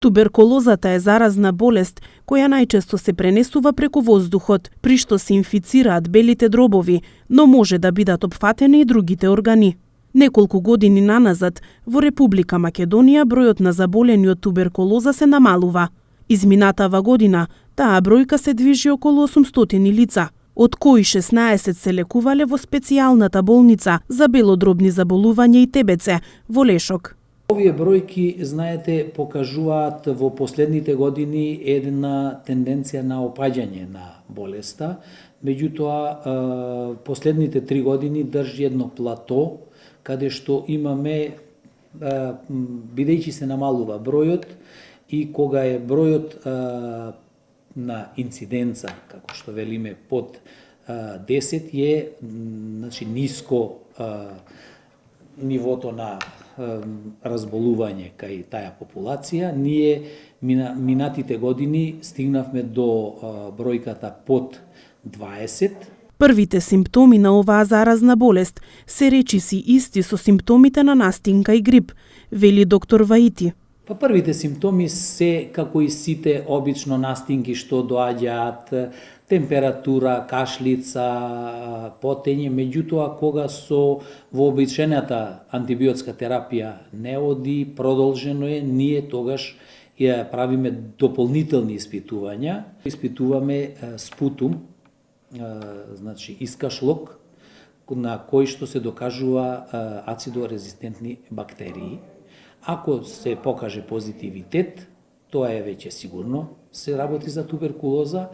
Туберкулозата е заразна болест која најчесто се пренесува преку воздухот, при што се инфицираат белите дробови, но може да бидат опфатени и другите органи. Неколку години наназад, во Република Македонија бројот на заболени од туберкулоза се намалува. Изминатава година, таа бројка се движи околу 800 лица, од кои 16 се лекувале во специјалната болница за белодробни заболувања и ТБЦ во Лешок. Овие бројки, знаете, покажуваат во последните години една тенденција на опаѓање на болеста, меѓутоа последните 3 години држи едно плато, каде што имаме, бидејќи се намалува бројот, и кога е бројот на инциденца, како што велиме, под 10 е, значи, ниско нивото на разболување кај таа популација. Ние минатите години стигнавме до бројката под 20. Првите симптоми на оваа заразна болест се речиси исти со симптомите на настинка и грип, вели доктор Ваити. Првите симптоми се како и сите обично настинки што доаѓаат, температура, кашлица, потење, меѓутоа кога со вообичаената антибиотска терапија не оди, продолжено е, ние тогаш ја правиме дополнителни испитувања. Испитуваме спутум, значи искашлок, на кој што се докажува ацидорезистентни бактерии. Ако се покаже позитивитет, тоа е веќе сигурно се работи за туберкулоза,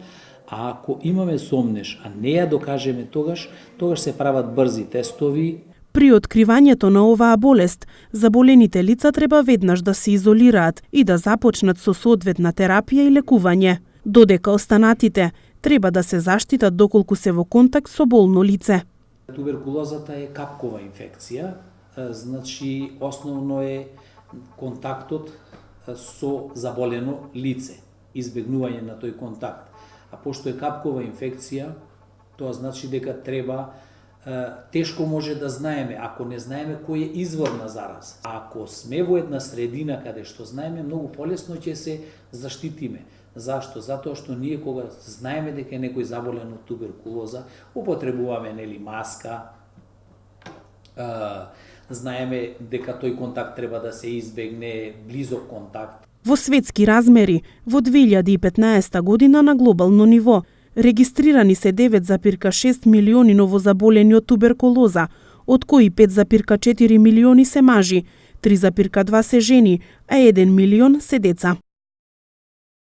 а ако имаме сомнеш, а не ја докажеме тогаш се прават брзи тестови. При откривањето на оваа болест, заболените лица треба веднаш да се изолираат и да започнат со соодветна терапија и лекување, додека останатите треба да се заштитат доколку се во контакт со болно лице. Туберкулозата е капкова инфекција, значи основно е контактот со заболено лице, избегнување на тој контакт. А пошто е капкова инфекција, тоа значи дека треба, тешко може да знаеме, ако не знаеме кој е извор на зараза. А ако сме во една средина каде што знаеме, многу полесно ќе се заштитиме. Зашто? Затоа што ние кога знаеме дека е некој заболен од туберкулоза, употребуваме маска, знаеме дека тој контакт треба да се избегне, близок контакт. Во светски размери, во 2015 година на глобално ниво, регистрирани се 9,6 милиони новозаболени од туберкулоза, од кои 5,4 милиони се мажи, 3,2 се жени, а 1 милион се деца.